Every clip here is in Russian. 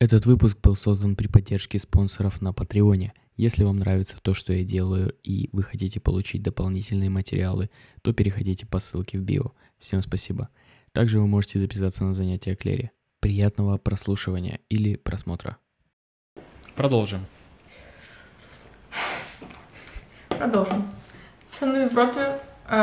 Этот выпуск был создан при поддержке спонсоров на Патреоне. Если вам нравится то, что я делаю, и вы хотите получить дополнительные материалы, то переходите по ссылке в био. Всем спасибо. Также вы можете записаться на занятия Клэри. Приятного прослушивания или просмотра. Продолжим. Продолжим. Цены в Европе.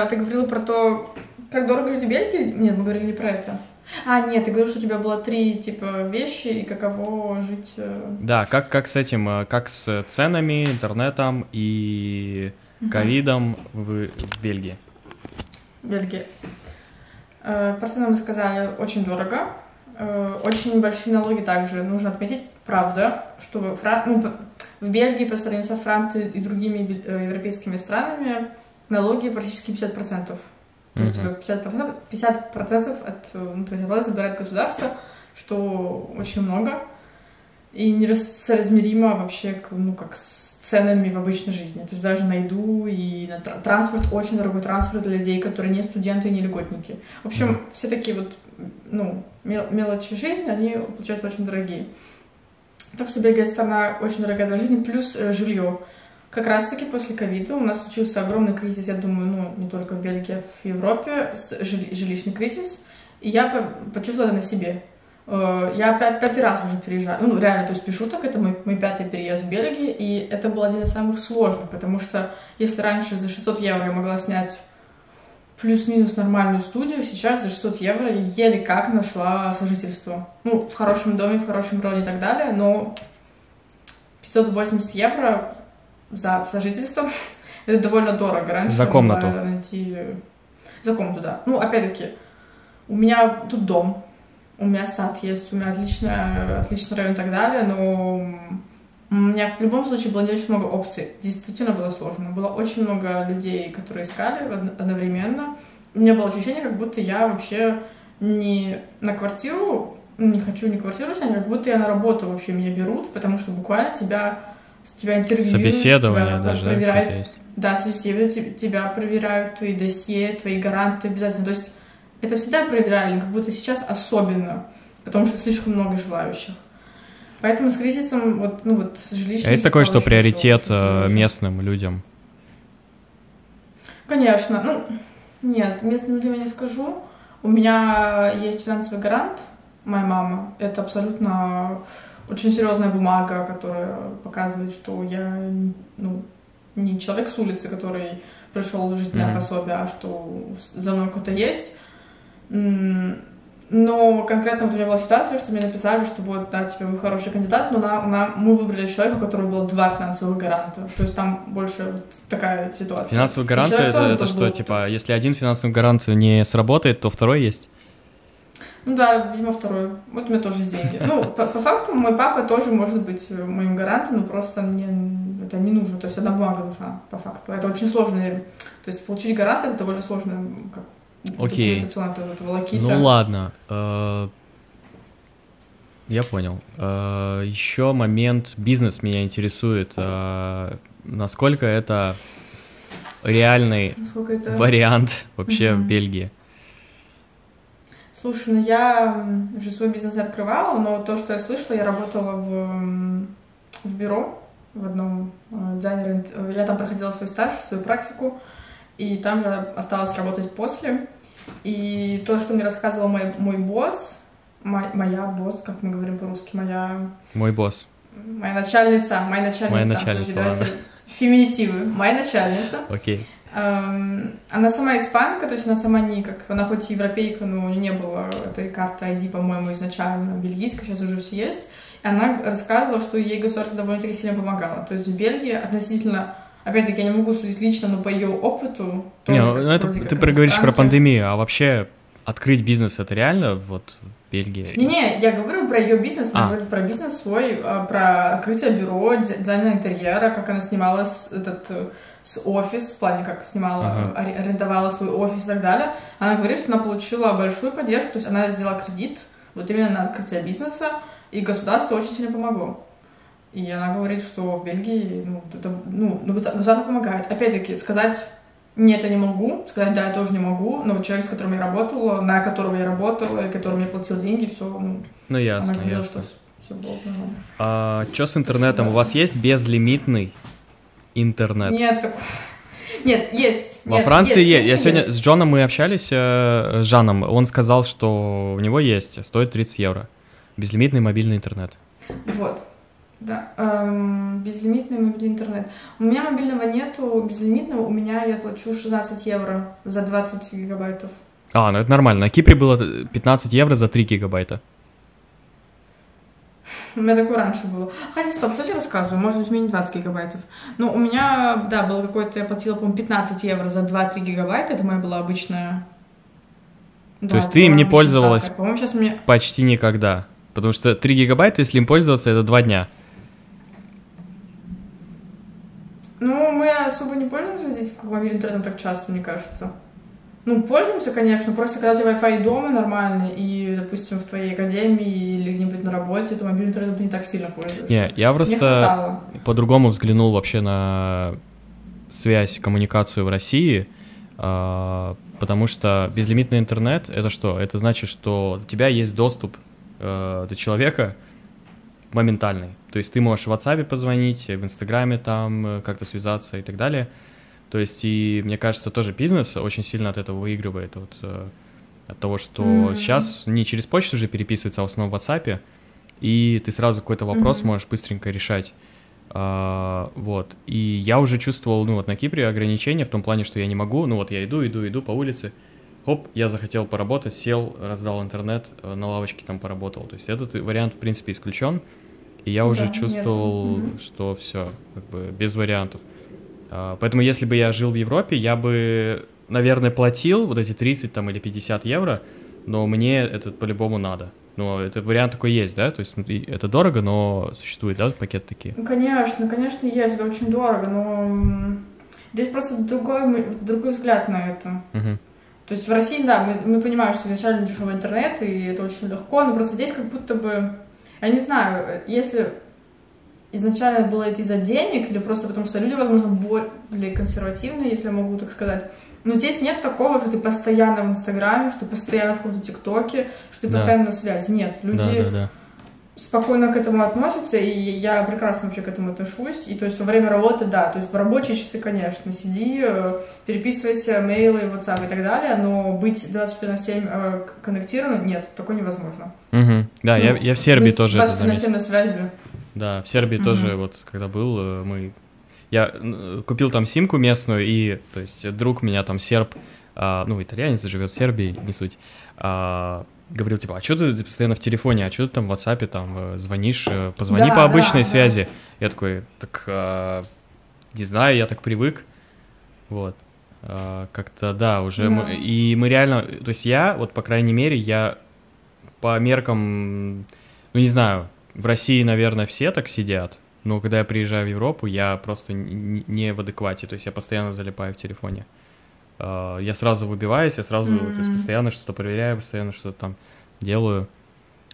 Ты говорила про то, как дорого жить в Бельгии? Нет, мы говорили не про это. Нет, ты говорил, что у тебя было 3 типа вещи, и каково жить... Да, как с этим, как с ценами, интернетом и ковидом в Бельгии? Бельгия. Про цены мы сказали, очень дорого. Очень большие налоги также. Нужно отметить, правда, что в Бельгии по сравнению со Францией и другими европейскими странами налоги практически 50%. То есть 50% от твоей зарплаты забирает государство, что очень много и несоразмеримо вообще как с ценами в обычной жизни. То есть даже на еду и на транспорт, очень дорогой транспорт для людей, которые не студенты и не льготники. В общем, все такие вот мелочи жизни, они получаются очень дорогие. Так что Бельгия страна очень дорогая для жизни, плюс жилье. Как раз-таки после ковида у нас случился огромный кризис, я думаю, не только в Бельгии, а в Европе, жилищный кризис, и я почувствовала это на себе. Я 5-й раз уже переезжаю, реально, то есть без шуток, это мой 5-й переезд в Бельгии, и это был один из самых сложных, потому что если раньше за 600 евро я могла снять плюс-минус нормальную студию, сейчас за 600 евро я еле как нашла сожительство. В хорошем доме, в хорошем районе и так далее, но 580 евро за сожительство это довольно дорого. Раньше за комнату. За комнату, да. Опять-таки, у меня тут дом, у меня сад есть, у меня отличный район и так далее, но у меня в любом случае было не очень много опций. Действительно было сложно. Было очень много людей, которые искали одновременно. У меня было ощущение, как будто я вообще не на квартиру, не хочу ни квартиру снять, как будто я на работу вообще меня берут, потому что буквально тебя интервьюируют. Собеседование даже, проверяют. Да, есть. Да, собеседование, тебя проверяют, твои досье, твои гаранты обязательно. То есть это всегда проверяли, как будто сейчас особенно, потому что слишком много желающих. Поэтому с кризисом жилищным... А есть такое, что приоритет местным людям? Конечно. Нет, местным людям я не скажу. У меня есть финансовый гарант, моя мама. Это абсолютно очень серьезная бумага, которая показывает, что я не человек с улицы, который пришел жить на пособие, а что за мной кто-то есть. Но конкретно у меня была ситуация, что мне написали, что вы хороший кандидат, но мы выбрали человека, у которого было 2 финансовых гаранта. То есть там больше такая ситуация. Финансовый гарант это что, если один финансовый гарант не сработает, то второй есть? Да, видимо, второй. Вот у меня тоже есть деньги. По факту мой папа тоже может быть моим гарантом, но просто это не нужно. То есть одна бумага нужна, по факту. Это очень сложно. То есть получить гарант это довольно сложно, Окей. Волокита. Ладно. Я понял. Еще момент бизнес меня интересует. Насколько это реальный вариант вообще в Бельгии? Слушай, я уже свой бизнес не открывала, но то, что я слышала, я работала в бюро, в одном дизайнере. Я там проходила свой стаж, свою практику, и там я осталась работать после. И то, что мне рассказывал мой босс, моя босс, как мы говорим по-русски, Мой босс. Моя начальница. Моя начальница, ладно. Феминитивы. Моя начальница. Окей. Она сама испанка, то есть она сама она хоть и европейка, но у нее не было этой карты ID, по-моему, изначально бельгийской, сейчас уже все есть. И она рассказывала, что ей государство довольно-таки сильно помогало. То есть в Бельгии относительно, опять-таки, я не могу судить лично, но по ее опыту... Ты говоришь про пандемию, а вообще открыть бизнес это реально в Бельгии? Не, я говорю про ее бизнес, я говорю про бизнес свой, про открытие бюро, дизайн интерьера, как она снимала с офис, в плане как снимала, арендовала свой офис и так далее. Она говорит, что она получила большую поддержку, то есть она взяла кредит именно на открытие бизнеса, и государство очень сильно помогло. И она говорит, что в Бельгии государство помогает. Опять-таки, сказать нет, я не могу, сказать да, я тоже не могу, но человек, с которым я работала, на которого я работала, и которому я платила деньги, все, ясно, она говорила, ясно. что все было нормально. А что с интернетом? У вас есть безлимитный интернет? Нет, нет, есть. Во Франции есть. Я сегодня с Джоном мы общались, с Жаном, он сказал, что у него есть, стоит 30 евро. Безлимитный мобильный интернет. Вот, да, безлимитный мобильный интернет. У меня мобильного нету, безлимитного, у меня я плачу 16 евро за 20 гигабайтов. Ну это нормально. На Кипре было 15 евро за 3 гигабайта. У меня такое раньше было. Хотя, стоп, что я тебе рассказываю? Может быть, у меня не 20 гигабайтов. Но у меня, да, был какой-то, я платила, по-моему, 15 евро за 2-3 гигабайта. Это моя была обычная... То есть ты им не пользовалась по-моему, сейчас мне... почти никогда? Потому что 3 гигабайта, если им пользоваться, это 2 дня. Ну, мы особо не пользуемся здесь мобильным интернетом так часто, мне кажется. Ну, пользуемся, конечно, просто когда у тебя Wi-Fi дома нормальный, и, допустим, в твоей академии или где-нибудь на работе, то мобильным интернетом ты не так сильно пользуешься. Не, я просто по-другому взглянул вообще на связь, коммуникацию в России, потому что безлимитный интернет — это что? Это значит, что у тебя есть доступ до человека моментальный. То есть ты можешь в WhatsApp позвонить, в Инстаграме там как-то связаться и так далее. То есть, и мне кажется, тоже бизнес очень сильно от этого выигрывает, вот, от того, что сейчас не через почту уже переписывается, а в основном в WhatsApp, и ты сразу какой-то вопрос можешь быстренько решать. Вот. И я уже чувствовал, ну вот на Кипре ограничения в том плане, что я не могу, ну вот я иду по улице, хоп, я захотел поработать, сел, раздал интернет, на лавочке там поработал. То есть этот вариант, в принципе, исключен, и я уже чувствовал, что все, как бы без вариантов. Поэтому если бы я жил в Европе, я бы, наверное, платил вот эти 30 там, или 50 евро, но мне это по-любому надо. Ну, этот вариант такой есть, да? То есть это дорого, но существует, да, пакеты такие? Ну, конечно, есть, это очень дорого, но здесь просто другой взгляд на это. То есть в России, да, мы понимаем, что изначально дешевый интернет, и это очень легко, но просто здесь как будто бы, я не знаю, если изначально было это из-за денег или просто потому, что люди, возможно, более консервативные, если я могу так сказать. Но здесь нет такого, что ты постоянно в Инстаграме, что ты постоянно в каком-то ТикТоке, что ты постоянно на связи. Нет, люди спокойно к этому относятся, и я прекрасно вообще к этому отношусь. И то есть во время работы, да, то есть в рабочие часы, конечно, сиди, переписывайся, мейлы, WhatsApp и так далее, но быть 24/7 коннектированным, нет, такое невозможно. Да, я в Сербии тоже это заметил. 24/7 на связи. Да, в Сербии тоже, вот когда был, я купил там симку местную, и, то есть, друг меня там серб, ну, итальянец живет в Сербии, не суть, говорил, типа, а что ты постоянно в телефоне, а что ты там в WhatsApp там звонишь, позвони по обычной связи. Я такой, так, не знаю, я так привык, вот, как-то, да, уже, и мы реально, то есть я, вот, по крайней мере, я по меркам, ну, не знаю, в России, наверное, все так сидят, но когда я приезжаю в Европу, я просто не в адеквате, то есть я постоянно залипаю в телефоне. Я сразу выбиваюсь, я сразу то есть, постоянно что-то проверяю, постоянно что-то там делаю.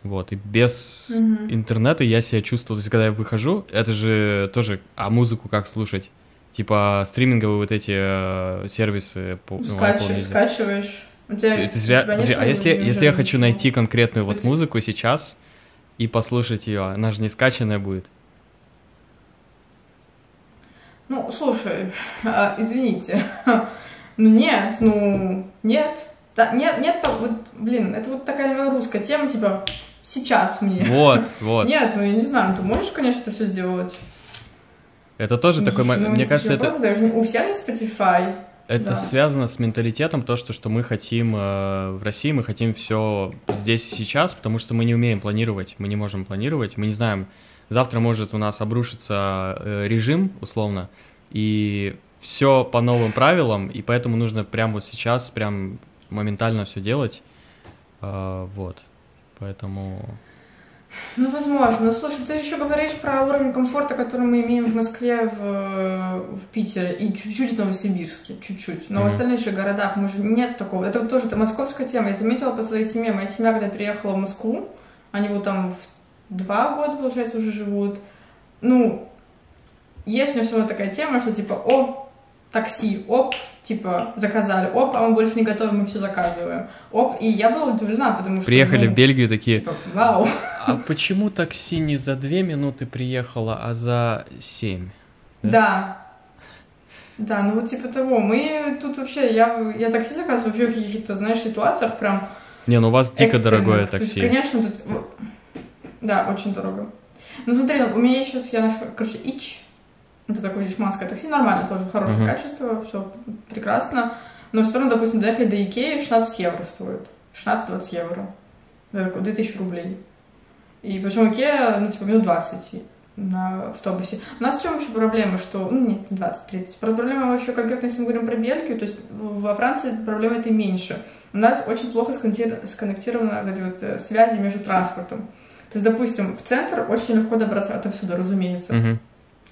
Вот, и без интернета я себя чувствую, то есть когда я выхожу, это же тоже, а музыку как слушать? Типа стриминговые вот эти сервисы. Скачиваешь. А если я хочу найти конкретную вот музыку сейчас и послушать ее, она же не скачанная будет. Ну, слушай, извините. Нет. Да, нет, вот, блин, это вот такая русская тема, типа, сейчас мне. Вот. Нет, ну я не знаю, ты можешь, конечно, это все сделать. Это тоже такой момент, мне кажется, это... У всех есть Spotify. Это связано с менталитетом, то, что мы хотим в России, мы хотим все здесь и сейчас, потому что мы не умеем планировать, мы не можем планировать, мы не знаем, завтра может у нас обрушиться режим, условно, и все по новым правилам, и поэтому нужно прямо вот сейчас, прям моментально все делать, вот, поэтому... Ну, возможно. Но, слушай, ты еще говоришь про уровень комфорта, который мы имеем в Москве, в Питере и чуть-чуть в Новосибирске, чуть-чуть. Но в остальных же городах мы же нет такого. Это вот тоже московская тема. Я заметила по своей семье. Моя семья, когда переехала в Москву, они вот там в 2 года, получается, уже живут. Ну, есть у меня все равно такая тема, что типа, такси, типа, заказали, а мы больше не готовы, мы все заказываем. И я была удивлена, потому что... Приехали в Бельгию такие... Типа, вау. А почему такси не за 2 минуты приехало, а за 7? Да. Да, ну вот типа того. Мы тут вообще, я такси заказываю вообще в каких-то, знаешь, ситуациях прям Не, ну у вас дико экстренных. дорогое То есть, такси. конечно, тут... Да, очень дорого. Ну смотри, у меня есть сейчас, я нашла, короче, Ич. Это такое дешманское такси, нормально тоже, хорошее качество, все прекрасно. Но все равно, допустим, доехать до Икеи 16 евро стоит. 16-20 евро. 2000 рублей. И причем Икея, ну, типа, минут 20 на автобусе. У нас в чем еще проблема, что... Ну, нет, не 20-30. Проблема еще конкретно, если мы говорим про Бельгию, то есть во Франции проблема этой меньше. У нас очень плохо сконнектированы вот эти вот связи между транспортом. То есть, допустим, в центр очень легко добраться отовсюду, разумеется.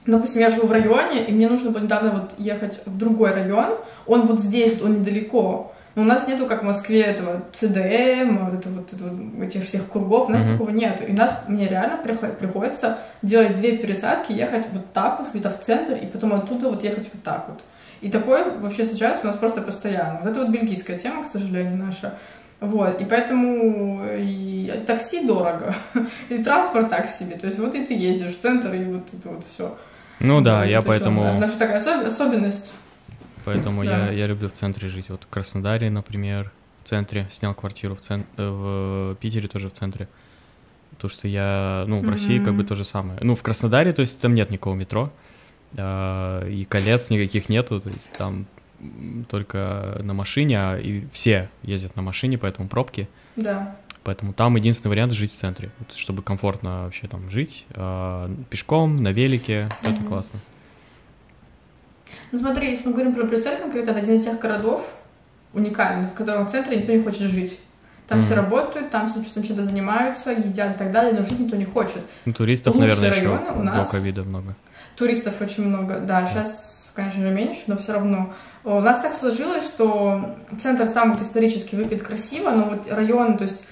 Допустим, я живу в районе, и мне нужно было недавно вот ехать в другой район. Он вот здесь, он недалеко. Но у нас нету, как в Москве, этого ЦДМ, этих всех кругов. У нас такого нету. И мне реально приходится делать 2 пересадки, ехать вот так вот, где-то в центр, и потом оттуда вот ехать вот так вот. И такое вообще случается у нас просто постоянно. Вот это вот бельгийская тема, к сожалению, наша. Вот, и поэтому и такси дорого, и транспорт так себе. То есть вот и ты ездишь в центр, и вот это вот все. Ну да, вот, я поэтому... Наша такая особенность. Поэтому Да. я люблю в центре жить. Вот в Краснодаре, например, в центре. Снял квартиру в Питере тоже в центре. Потому что я, ну, в России как бы то же самое. Ну, в Краснодаре, то есть там нет никакого метро, и колец никаких нету, то есть там только на машине, и все ездят на машине, поэтому пробки. Да. Поэтому там единственный вариант жить в центре, вот, чтобы комфортно вообще там жить, пешком, на велике, это классно. Ну смотри, если мы говорим про Брюссель конкретно, это один из тех городов уникальных, в котором в центре никто не хочет жить. Там все работают, там все чем-то занимаются, ездят и так далее, но жить никто не хочет. Ну, туристов, Лучшие наверное, еще районы у нас... до ковида много. Туристов очень много, да, сейчас, конечно же, меньше, но все равно. У нас так сложилось, что центр сам вот исторически выглядит красиво, но вот район, то есть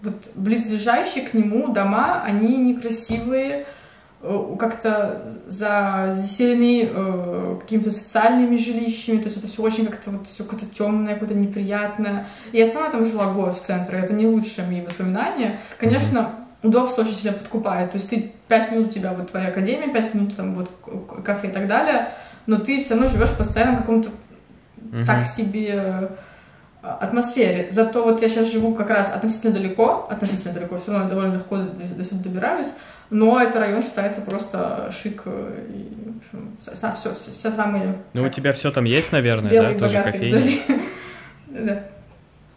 вот близлежащие к нему дома, они некрасивые, как-то заселены какими-то социальными жилищами, то есть это все очень как-то вот все какое-то темное, какое-то неприятное. Я сама там жила год в центре, это не лучшие мои воспоминания. Конечно, удобство очень себя подкупает, то есть ты 5 минут у тебя вот твоя академия, 5 минут там вот кафе и так далее, но ты все равно живешь постоянно в каком-то так себе атмосфере. Зато вот я сейчас живу как раз относительно далеко, все равно я довольно легко до сюда добираюсь, но этот район считается просто шик и, в общем, все самые... Ну, у тебя все там есть, наверное, белые, да? Тоже богатые, кофейни? Да.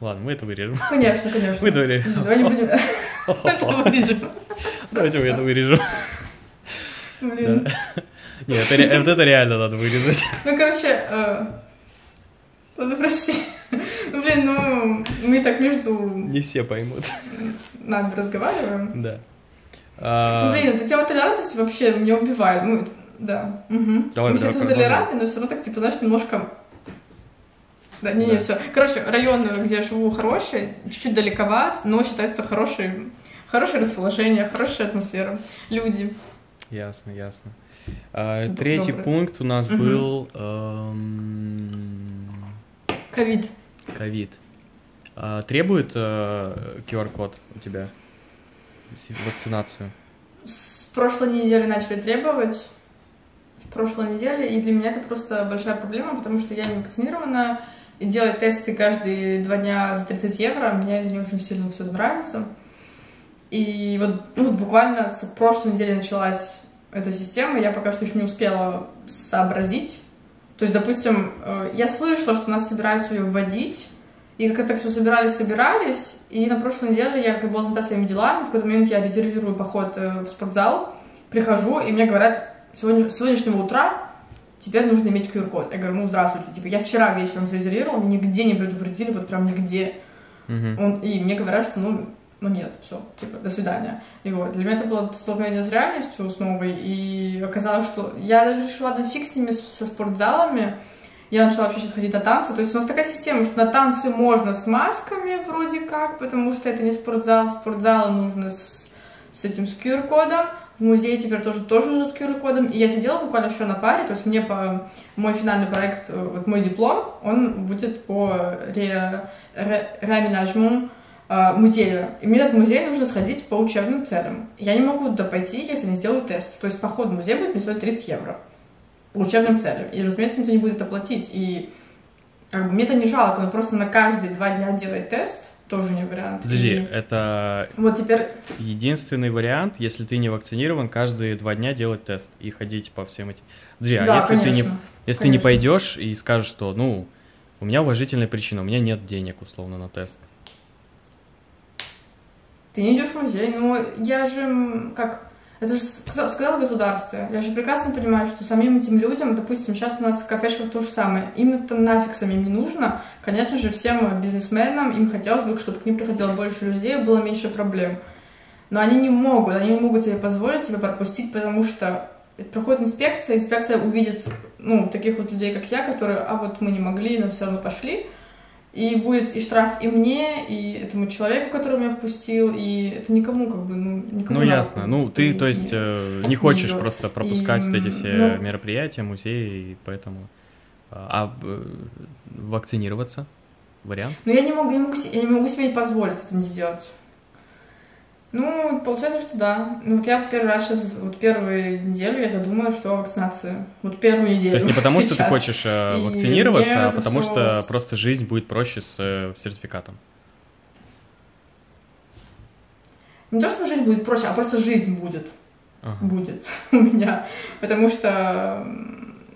Ладно, мы это вырежем. Конечно. Мы это вырежем. Давай не будем... Это вырежем. Давайте мы это вырежем. Блин. Нет, вот это реально надо вырезать. Ну, короче, ладно, прости. Ну, блин, мы так между... Не все поймут. Нами разговариваем. Да. Ну, блин, эта тема толерантности вообще меня убивает. Ну, да. Давай, мы все продолжай. толерантны, но все равно так, типа, знаешь, немножко... Да, не, все. Короче, район, где я живу, хороший, чуть-чуть далековат, но считается хорошее расположение, хорошая атмосфера, люди. Ясно. Третий пункт у нас был... Ковид. Требует QR-код у тебя вакцинацию? С прошлой недели начали требовать. И для меня это просто большая проблема, потому что я не вакцинирована, и делать тесты каждые 2 дня за 30 евро, мне не очень сильно все нравится. И вот буквально с прошлой недели началась эта система, я пока что еще не успела сообразить. То есть, допустим, я слышала, что нас собираются ее вводить, и как это все собирались, и на прошлой неделе я как была занята своими делами, в какой-то момент я резервирую поход в спортзал, прихожу, и мне говорят, с сегодняшнего утра теперь нужно иметь QR-код. Я говорю, здравствуйте, типа, я вчера вечером зарезервировала, меня нигде не предупредили, вот прям нигде. И мне говорят, что, нет, все, типа, до свидания. И вот, для меня это было столкновение с реальностью, с новой, и оказалось, что я даже решила, ладно, фиг с ними, со спортзалами, я начала вообще сейчас ходить на танцы, то есть у нас такая система, что на танцы можно с масками вроде как, потому что это не спортзал, спортзалы нужно с этим, с QR-кодом, в музее теперь тоже нужно с QR-кодом, и я сидела буквально вчера на паре, то есть мне мой финальный проект, вот мой диплом, он будет по реаménagement музея. И мне в этот музей нужно сходить по учебным целям. Я не могу туда пойти, если не сделаю тест. То есть поход в музей будет мне стоить 30 евро по учебным целям. И, разумеется, никто не будет оплатить. И как бы, мне это не жалко, но просто на каждые 2 дня делать тест тоже не вариант. Подожди, и... это вот теперь... единственный вариант, если ты не вакцинирован, каждые 2 дня делать тест и ходить по всем этим. Подожди, да, а если конечно, ты не пойдешь и скажешь, что, ну, у меня уважительная причина, у меня нет денег, условно, на тест. Ты не идешь в музей, ну, я же, как... Это же сказало государство. Я же прекрасно понимаю, что самим этим людям, допустим, сейчас у нас в кафешках то же самое, им это нафиг самим не нужно. Конечно же, всем бизнесменам им хотелось бы, чтобы к ним приходило больше людей, было меньше проблем. Но они не могут себе позволить тебя пропустить, потому что проходит инспекция увидит, ну, таких вот людей, как я, которые, а вот мы не могли, но все равно пошли. И будет и штраф и мне, и этому человеку, который меня впустил, и это никому как бы, ну, никому. Ну, ясно. Ну, ты, то есть, не хочешь просто пропускать вот эти все мероприятия, музеи, и поэтому... А вакцинироваться? Вариант? Ну, я не могу себе не позволить это не сделать. Ну, получается, что да. Ну, вот я первый раз сейчас, вот первую неделю я задумалась, что вакцинация. Вот первую неделю. То есть не потому, что ты хочешь вакцинироваться, а потому все... что просто жизнь будет проще с сертификатом. Не то, что жизнь будет проще, а просто жизнь будет. Ага. Будет у меня. Потому что,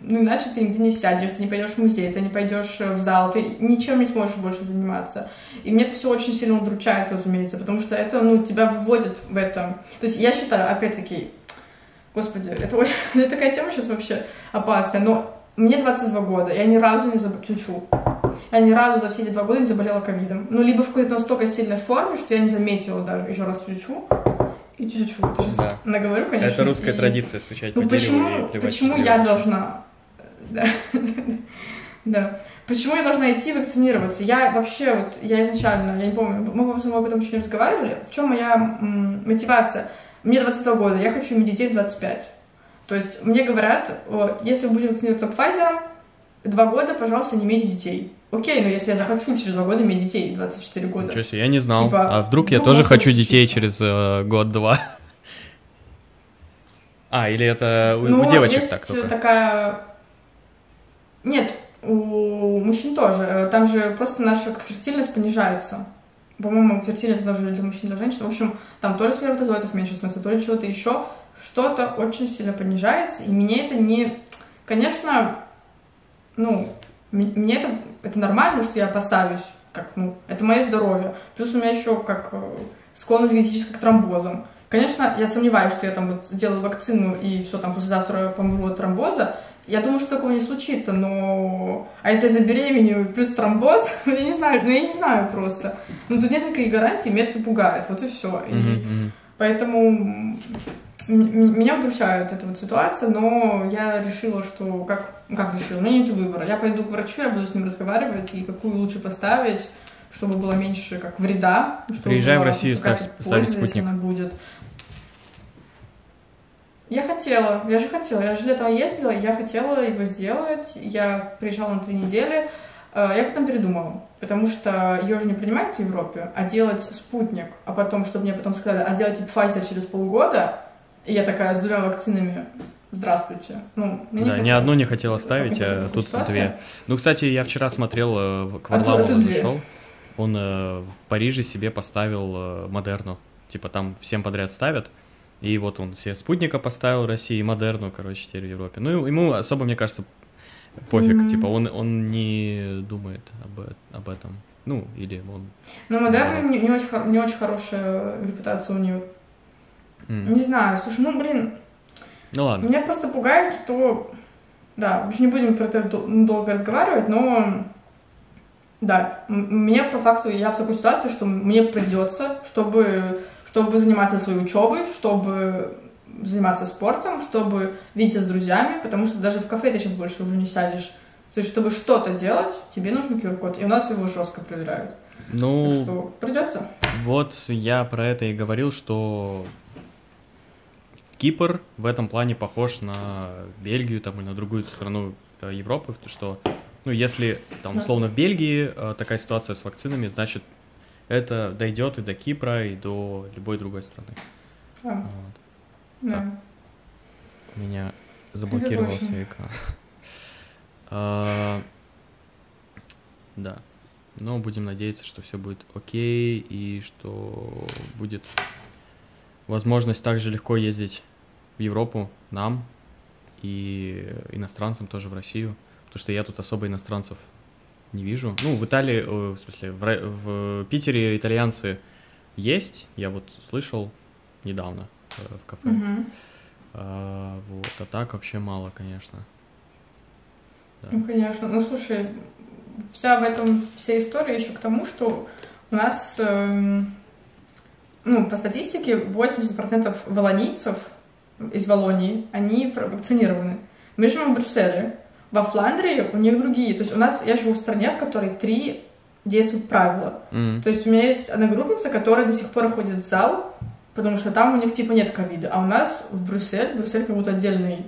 ну, иначе ты нигде не сядешь, ты не пойдешь в музей, ты не пойдешь в зал, ты ничем не сможешь больше заниматься. И мне это все очень сильно удручает, разумеется, потому что это, ну, тебя вводит в это. То есть я считаю, опять-таки, господи, это такая тема сейчас вообще опасная, но мне 22 года, я ни разу не заболела. Я ни разу за все эти 2 года не заболела ковидом. Ну, либо в какой-то настолько сильной форме, что я не заметила даже, еще раз тючу. И тючу, это же да. Наговорю, конечно. Это русская традиция, стучать по дереву и плевать. Почему я должна... Да. Почему я должна идти вакцинироваться? Я вообще, вот, я изначально, я не помню, мы об этом еще не разговаривали. В чем моя мотивация? Мне 22 года, я хочу иметь детей в 25. То есть мне говорят, если вы будете вакцинироваться Pfizer, 2 года, пожалуйста, не имейте детей. Окей, но если я захочу через 2 года иметь детей, 24 года. Ничего себе, я не знал. Типа, а вдруг я тоже хочу детей через год-два? Или это у девочек есть так только? Такая... Нет, у мужчин тоже. Там же просто наша фертильность понижается. По-моему, фертильность даже для мужчин, для женщин. В общем, там то ли сперматозоидов меньше становится, то ли чего-то еще. Что-то очень сильно понижается. И мне это не... Конечно, ну, мне это нормально, что я опасаюсь. Это мое здоровье. Плюс у меня еще склонность генетическая к тромбозам. Конечно, я сомневаюсь, что я там вот сделаю вакцину и все, там послезавтра помру от тромбоза. Я думаю, что такого не случится, но... А если я забеременею плюс тромбоз, я не знаю просто. Ну, тут нет никаких гарантий, меня это пугает, вот и все. Поэтому меня удручает эта вот ситуация, но я решила, что... Как решила? У меня нет выбора. Я пойду к врачу, я буду с ним разговаривать, и какую лучше поставить, чтобы было меньше вреда. Приезжаем в Россию ставить спутник. Будет. Я же для этого ездила, я хотела его сделать, я приезжала на 3 недели, я потом передумала, потому что ее же не принимают в Европе, а делать спутник, а потом, чтобы мне потом сказали, а сделайте Pfizer через полгода, и я такая с 2 вакцинами, здравствуйте. Ну, да, ни одну не хотела ставить, а тут 2. Ну, кстати, я вчера смотрел, к Варламову зашел, он в Париже себе поставил Модерну, типа там всем подряд ставят. И вот он себе спутника поставил России, Модерну, короче, теперь в Европе. Ну, ему особо, мне кажется, пофиг. Типа, он не думает об этом. Ну, или он... Ну, Модерна не очень хорошая репутация у нее. Не знаю, слушай, Ну, ладно. Меня просто пугает, что... Да, вообще не будем про это долго разговаривать, но... Да, мне по факту, я в такой ситуации, что мне придется, чтобы заниматься своей учебой, чтобы заниматься спортом, чтобы видеться с друзьями, потому что даже в кафе ты сейчас больше уже не сядешь. То есть, чтобы что-то делать, тебе нужен QR-код, и у нас его жестко проверяют. Ну, так что придется. Вот я про это и говорил, что Кипр в этом плане похож на Бельгию там, или на другую страну Европы, что, ну, если там условно в Бельгии такая ситуация с вакцинами, значит, это дойдет и до Кипра, и до любой другой страны. Вот. Да. Меня заблокировался экран. Да. Но будем надеяться, что все будет окей, и что будет возможность также легко ездить в Европу нам и иностранцам тоже в Россию, потому что я тут особо иностранцев не вижу. Ну, в Италии, в смысле, в Питере итальянцы есть, я вот слышал недавно в кафе. Вот, а так вообще мало, конечно. Да. Ну, конечно. Ну, слушай, вся история еще к тому, что у нас, по статистике, 80% волонийцев из Волонии, они вакцинированы. Мы живем в Брюсселе. Во Фландрии у них другие. То есть я живу в стране, в которой 3 действуют правила. То есть у меня есть одногруппница, которая до сих пор ходит в зал, потому что там у них типа нет ковида. А у нас в Брюссель как будто отдельная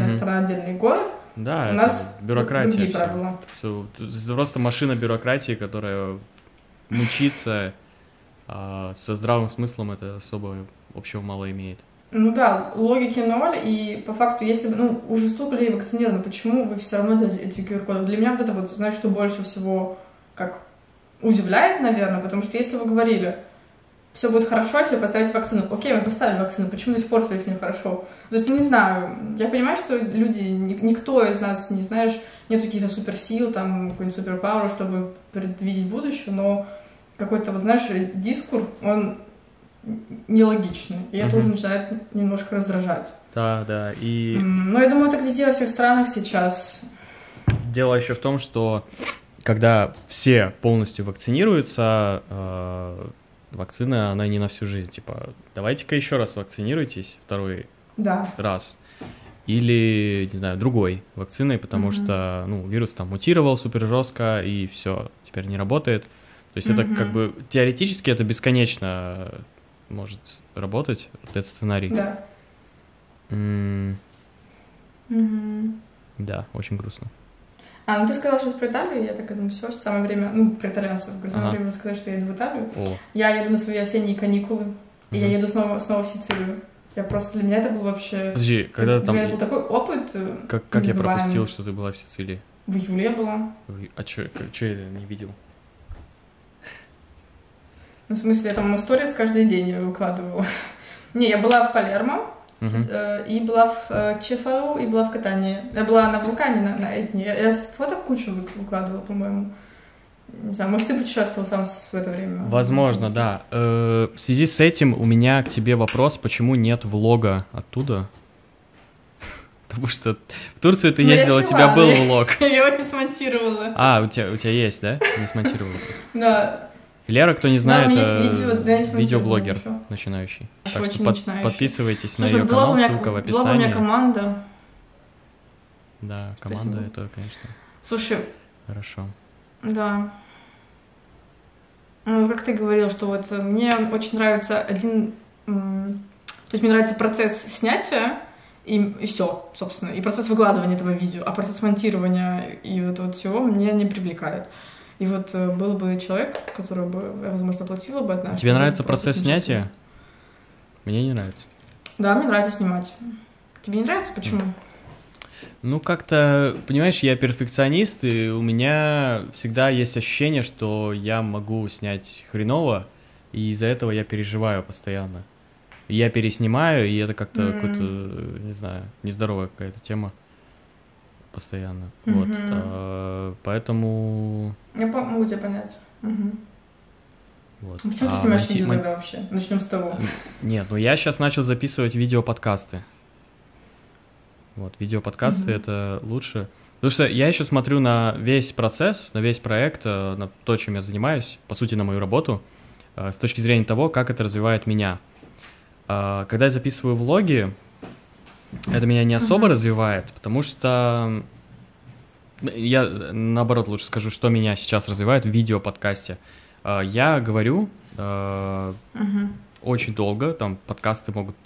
страна, отдельный город. Да, у нас бюрократия. Другие правила. Все, просто машина бюрократии, которая мучится, а со здравым смыслом это особо общего мало имеет. Ну да, логики ноль, и по факту, если уже столько людей вакцинировано, почему вы все равно делаете эти QR-коды? Для меня вот это вот, знаешь, что больше всего как удивляет, наверное, потому что если вы говорили, все будет хорошо, если поставить вакцину. Окей, мы поставили вакцину, почему до сих пор все еще нехорошо? То есть, не знаю, я понимаю, что люди, никто из нас, не знаешь, нет каких-то суперсил, там, какой-нибудь суперпауэр, чтобы предвидеть будущее, но какой-то, вот, знаешь, дискурс, он нелогичный, и это уже начинает немножко раздражать. Да, и... Но я думаю, так везде, во всех странах сейчас. Дело еще в том, что когда все полностью вакцинируются, вакцина, она не на всю жизнь, типа, давайте-ка еще раз вакцинируйтесь, второй раз, или, не знаю, другой вакциной, потому что, вирус там мутировал супер жестко, и все, теперь не работает. То есть это как бы, теоретически это бесконечно может работать, вот этот сценарий. Да. Да, очень грустно. Ты сказал что-то про Италию, я так думаю, все, самое время, про итальянцев, самое время рассказать, что я еду в Италию. Я еду на свои осенние каникулы, и я еду снова в Сицилию. Для меня это был вообще... Подожди, когда там... У меня был такой опыт. Как я пропустил, что ты была в Сицилии? В июле я была. А что я не видел? В смысле, я там сторис каждый день выкладывала. Не, я была в Палермо, и была в Чефалу, и была в Катании. Я была на вулкане на Этне. Я фото кучу выкладывала, по-моему. Не знаю, может, ты путешествовал сам в это время? Возможно, да. В связи с этим у меня к тебе вопрос, почему нет влога оттуда? Потому что в Турцию ты ездила, у тебя был влог. Я его не смонтировала. У тебя есть, да? Не смонтировала просто. Да. Лера, кто не знает, видеоблогер начинающий. Так что подписывайтесь на ее канал, ссылка в описании. Была у меня команда. Да, команда это, конечно. Слушай. Хорошо. Да. Как ты говорил, что вот мне очень нравится то есть мне нравится процесс снятия, и все, собственно, и процесс выкладывания этого видео, а процесс монтирования и вот всего меня не привлекает. И вот был бы человек, который бы, я, возможно, платила бы одна. Тебе нравится процесс снятия? Мне не нравится. Да, мне нравится снимать. Тебе не нравится? Почему? Как-то, понимаешь, я перфекционист, и у меня всегда есть ощущение, что я могу снять хреново, и из-за этого я переживаю постоянно. Я переснимаю, и это как-то какой-то, не знаю, нездоровая какая-то тема. Постоянно. Вот. Поэтому... Я могу тебя понять. Вот. Почему ты снимаешь видео тогда вообще? Начнем с того. Нет, я сейчас начал записывать видеоподкасты. Вот, видеоподкасты это лучше. Потому что я еще смотрю на весь процесс, на весь проект, на то, чем я занимаюсь, по сути, на мою работу, с точки зрения того, как это развивает меня. Когда я записываю влоги, это меня не особо развивает, потому что я, наоборот, лучше скажу, что меня сейчас развивает в видеоподкасте. Я говорю очень долго, там подкасты могут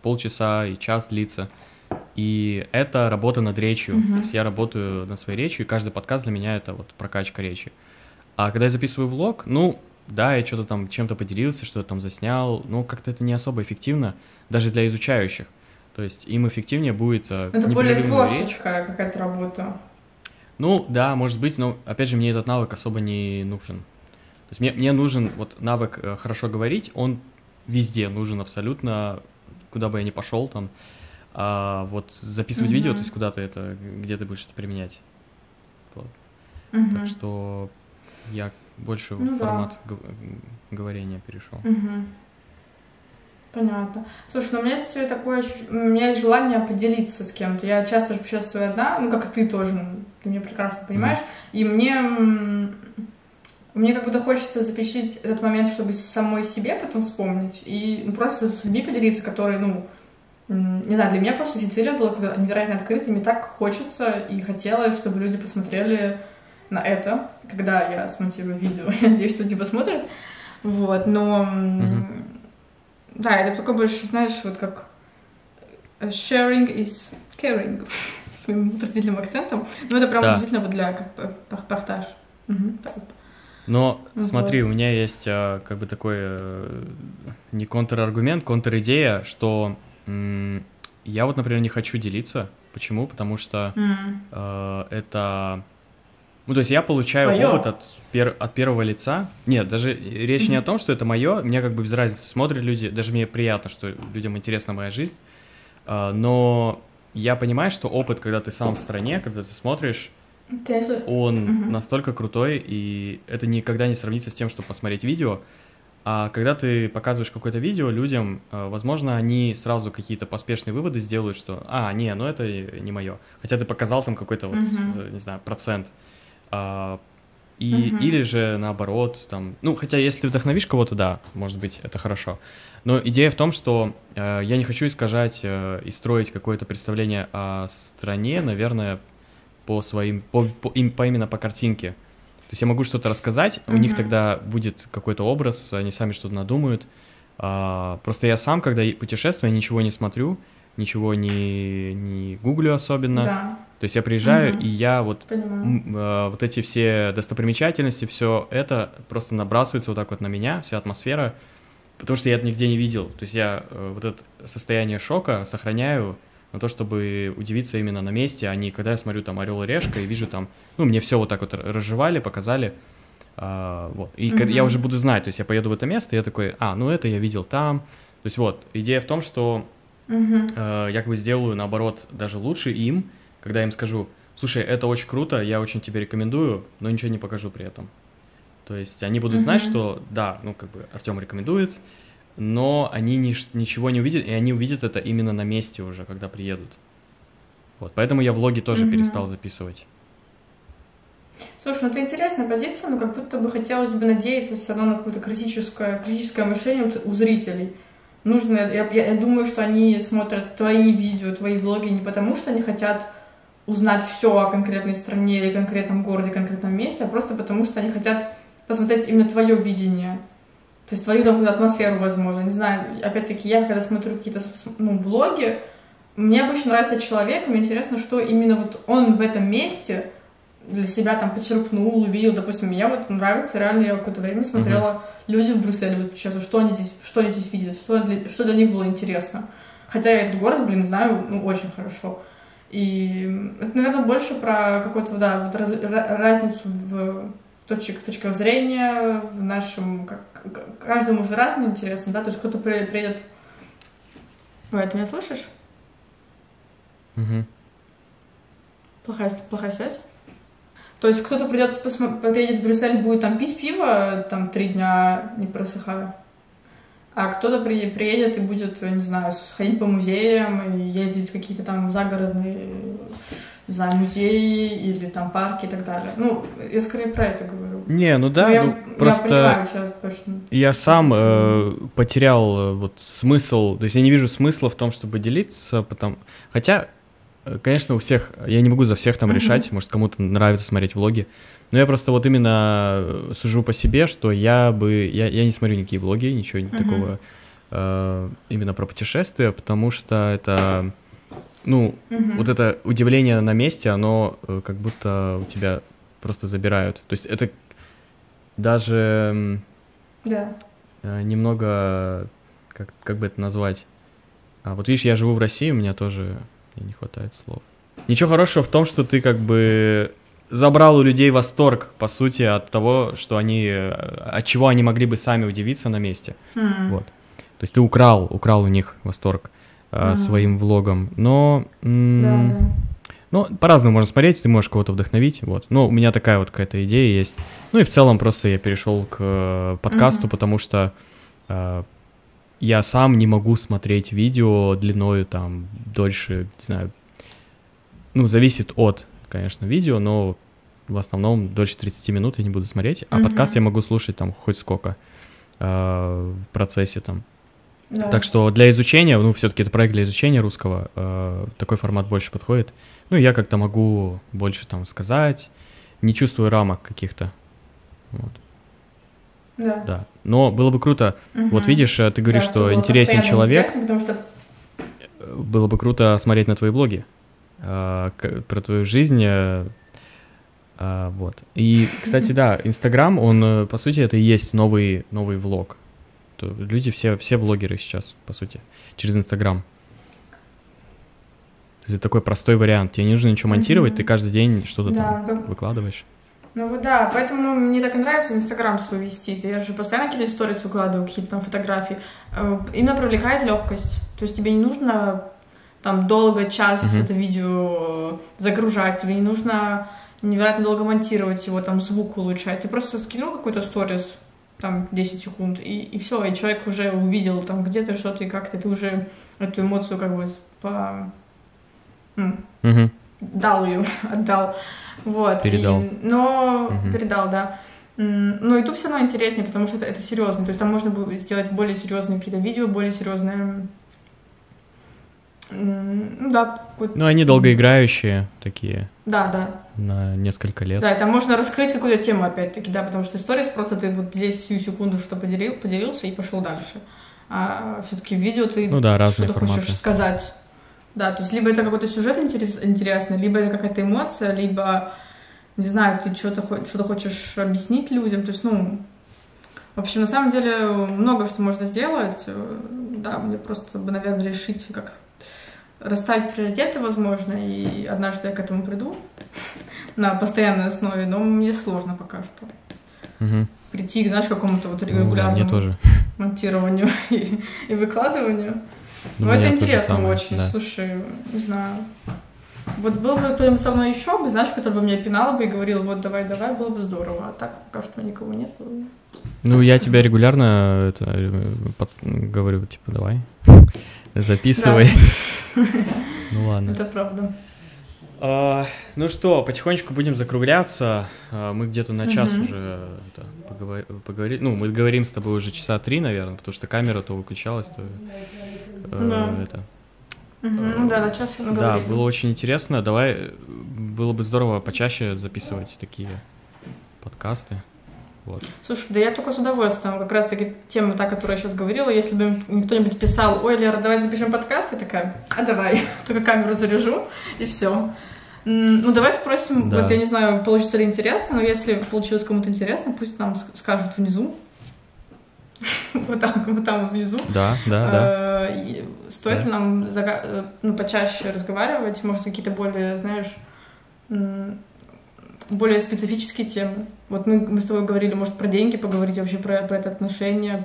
полчаса и час длиться, и это работа над речью. То есть я работаю над своей речью, и каждый подкаст для меня это вот прокачка речи. А когда я записываю влог, да, я что-то там чем-то поделился, что-то там заснял, но как-то это не особо эффективно, даже для изучающих. То есть им эффективнее будет это более творческая какая-то работа. Ну, да, может быть, но, опять же, мне этот навык особо не нужен. То есть мне нужен вот навык хорошо говорить, он везде нужен абсолютно, куда бы я ни пошел там. А вот записывать видео, то есть куда-то это, где ты будешь это применять. Вот. Так что я больше в формат говорения перешел. Понятно. Слушай, ну у меня есть такое, у меня есть желание поделиться с кем-то. Я часто же путешествую одна, ну как и ты тоже, ты меня прекрасно понимаешь. И мне как будто хочется запечатлеть этот момент, чтобы самой себе потом вспомнить. И просто с людьми поделиться, которые, ну, не знаю, для меня просто Сицилия была невероятно открытой. Мне так хочется и хотелось, чтобы люди посмотрели на это, когда я смонтирую видео. Я надеюсь, что люди посмотрят. Вот, но... Да, это такое больше, знаешь, вот как sharing is caring, своим утвердительным акцентом. Но это прям действительно вот для как портаж. Но смотри, у меня есть как бы такой не контраргумент, контр-идея, что я вот, например, не хочу делиться. Почему? Потому что это... Ну, то есть я получаю опыт от первого лица. Нет, даже речь не о том, что это мое. Мне как бы без разницы смотрят люди. Даже мне приятно, что людям интересна моя жизнь. Но я понимаю, что опыт, когда ты сам в стране, когда ты смотришь, он настолько крутой, и это никогда не сравнится с тем, чтобы посмотреть видео. А когда ты показываешь какое-то видео людям, возможно, они сразу какие-то поспешные выводы сделают, что не, ну это не мое. Хотя ты показал там какой-то вот, не знаю, процент. Или же наоборот, там, ну, хотя если вдохновишь кого-то, да, может быть, это хорошо. Но идея в том, что я не хочу искажать и строить какое-то представление о стране, наверное, именно по картинке. То есть я могу что-то рассказать, у них тогда будет какой-то образ, они сами что-то надумают. Просто я сам, когда путешествую, я ничего не смотрю, ничего не гуглю особенно. Да. То есть я приезжаю, и я вот эти все достопримечательности, все это просто набрасывается вот так вот на меня, вся атмосфера, потому что я это нигде не видел. То есть я вот это состояние шока сохраняю на то, чтобы удивиться именно на месте, а не когда я смотрю там «Орел и решка» и вижу там, ну, мне все вот так вот разжевали, показали, вот. И я уже буду знать, то есть я поеду в это место, и я такой, ну это я видел там. То есть вот, идея в том, что я как бы сделаю, наоборот, даже лучше им, когда я им скажу: слушай, это очень круто, я очень тебе рекомендую, но ничего не покажу при этом. То есть они будут знать, что да, ну как бы Артем рекомендует, но они ничего не увидят, и они увидят это именно на месте уже, когда приедут. Вот, поэтому я влоги тоже перестал записывать. Слушай, ну это интересная позиция, но как будто бы хотелось бы надеяться все равно на какое-то критическое мышление у зрителей. Я думаю, что они смотрят твои видео, твои влоги не потому, что они хотят узнать все о конкретной стране или конкретном городе, конкретном месте, а просто потому, что они хотят посмотреть именно твое видение. То есть твою какую-то атмосферу, возможно. Не знаю, опять-таки, я когда смотрю какие-то влоги, мне обычно нравится человек, мне интересно, что именно вот он в этом месте для себя там почерпнул, увидел. Допустим, мне вот нравится, реально я какое-то время смотрела люди в Брюсселе, вот сейчас, что они здесь видят, что для них было интересно. Хотя я этот город, знаю, очень хорошо. И это, наверное, больше про какую-то, да, вот разницу в точках зрения, в нашем... Каждому же разно интересно, да? То есть кто-то приедет... Ой, ты меня слышишь? Плохая связь? То есть кто-то приедет в Брюссель, будет там пить пиво, там 3 дня не просыхая. А кто-то приедет и будет, не знаю, сходить по музеям и ездить в какие-то там загородные, не знаю, музеи или там парки и так далее. Ну, я скорее про это говорю. Не, ну да, просто я понимаю тебя точно. Я сам потерял вот смысл, то есть я не вижу смысла в том, чтобы делиться, хотя, конечно, у всех, я не могу за всех там решать, может, кому-то нравится смотреть влоги, но я просто вот именно сужу по себе, что я не смотрю никакие влоги, ничего такого именно про путешествия, потому что это, вот это удивление на месте, оно как будто у тебя просто забирают. То есть это даже, Да. Немного, как бы это назвать? Вот видишь, я живу в России, у меня тоже мне не хватает слов. Ничего хорошего в том, что ты как бы забрал у людей восторг, по сути, от того, что от чего они могли бы сами удивиться на месте. Вот. То есть ты украл у них восторг своим влогом, но... Ну, по-разному можно смотреть, ты можешь кого-то вдохновить, вот. Ну, у меня такая вот какая-то идея есть. Ну и в целом просто я перешел к подкасту, потому что я сам не могу смотреть видео длиною там дольше, не знаю, ну, зависит от, конечно, видео, но в основном дольше 30 минут я не буду смотреть, а подкаст я могу слушать там хоть сколько в процессе там. Да. Так что для изучения, ну, все-таки это проект для изучения русского, такой формат больше подходит. Ну, я как-то могу больше там сказать, не чувствую рамок каких-то. Вот. Да. Но было бы круто, вот видишь, ты говоришь, что интересен человек. Потому что... Было бы круто смотреть на твои влоги, про твою жизнь. Вот. И, кстати, да, Инстаграм, он, по сути, это и есть новый влог. Люди, все влогеры сейчас, по сути, через Инстаграм. Это такой простой вариант. Тебе не нужно ничего монтировать, ты каждый день что-то там выкладываешь. Ну вот да, поэтому мне так и нравится Инстаграм свой вести. Я же постоянно какие-то сторис выкладываю, какие-то там фотографии. Именно привлекает легкость. То есть тебе не нужно там долго, час это видео загружать, тебе не нужно невероятно долго монтировать его, там звук улучшать. Ты просто скинул какой-то сторис, там 10 секунд, и все, и человек уже увидел там где-то что-то и как-то, ты уже эту эмоцию как бы дал ее, отдал. Вот. Передал. Передал, да. Но YouTube все равно интереснее, потому что это серьезно. То есть там можно было сделать более серьезные какие-то видео, более серьезные. Да. Ну, они долгоиграющие такие. Да. На несколько лет. Да, и там можно раскрыть какую-то тему, опять-таки, да, потому что сторис просто ты вот здесь всю секунду что поделился и пошел дальше. А все-таки в видео ты что-то хочешь сказать. Да, то есть либо это какой-то сюжет интересный, либо это какая-то эмоция, либо, не знаю, ты что-то хочешь объяснить людям. То есть, в общем, на самом деле много что можно сделать. Да, мне просто бы, наверное, решить, как расставить приоритеты, возможно, и однажды я к этому приду на постоянной основе, но мне сложно пока что прийти, знаешь, к какому-то вот регулярному монтированию и выкладыванию. Ну, это интересно очень, да. Слушай, не знаю. Вот был бы кто-нибудь со мной еще, знаешь, который бы меня пинал бы и говорил, вот давай, было бы здорово, а так пока что никого нет. Ну, я тебя регулярно говорю, типа, давай, записывай. Ну, ладно. Это правда. Ну что, потихонечку будем закругляться. Мы где-то на час уже поговорили. Ну, мы говорим с тобой уже часа 3, наверное, потому что камера то выключалась, то это. Ну да, на час мы говорили. Да, было очень интересно. Давай, было бы здорово почаще записывать такие подкасты. Вот. Слушай, да я только с удовольствием. Как раз-таки тема та, которую я сейчас говорила, если бы кто-нибудь писал, ой, Лера, давай запишем подкаст, я такая, давай, только камеру заряжу, и все. Ну, давай спросим, вот я не знаю, получится ли интересно, но если получилось кому-то интересно, пусть нам скажут внизу. Вот там внизу. Да. Стоит ли нам почаще разговаривать, может, какие-то более, знаешь, более специфические темы. Вот мы с тобой говорили, может, про деньги поговорить, вообще про это отношение,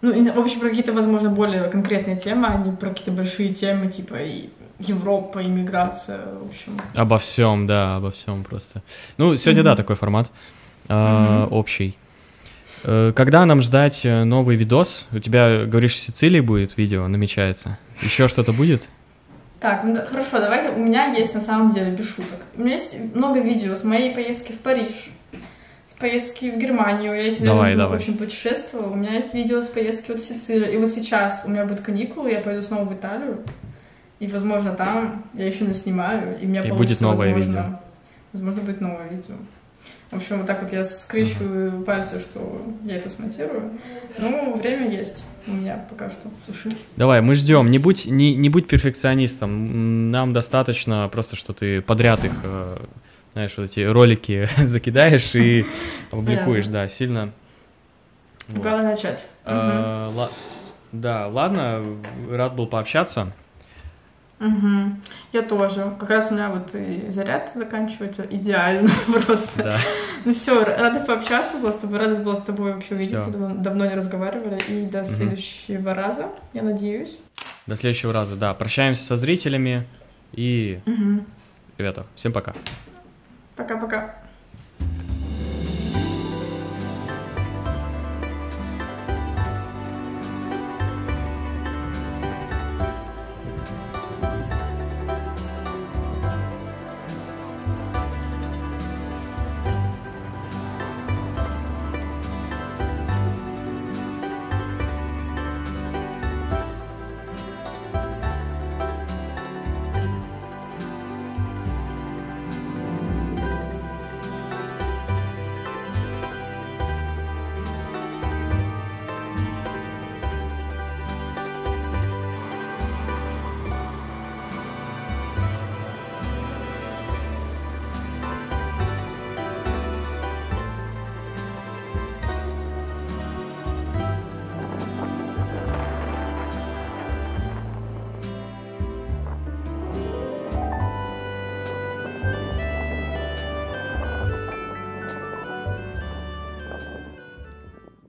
в общем, про какие-то, возможно, более конкретные темы, а не про какие-то большие темы, типа и Европа, иммиграция, в общем. Обо всем просто. Ну, сегодня, такой формат общий. Когда нам ждать новый видос? У тебя, говоришь, в Сицилии будет видео, намечается. Еще что-то будет? Так, хорошо, давайте. У меня есть, на самом деле, без шуток. У меня есть много видео с моей поездки в Париж, с поездки в Германию. Я этим летом очень путешествовала. У меня есть видео с поездки в Сицилию. И вот сейчас у меня будут каникулы, я пойду снова в Италию. И, возможно, там я еще наснимаю, и у меня будет новое видео. Возможно, будет новое видео. В общем, вот так вот я скрещиваю пальцы, что я это смонтирую. Ну, время есть у меня пока что. Суши. Давай, мы ждем. Не будь перфекционистом. Нам достаточно просто, что ты подряд их, знаешь, вот эти ролики закидаешь и опубликуешь. Да, сильно Вот. Главное начать. Да, ладно, рад был пообщаться. Я тоже. Как раз у меня вот и заряд заканчивается идеально просто. Да. Ну все, рада пообщаться была с тобой, рада была с тобой вообще увидеться, давно не разговаривали, и до следующего раза, я надеюсь. До следующего раза, да. Прощаемся со зрителями и... Ребята, всем пока. Пока-пока.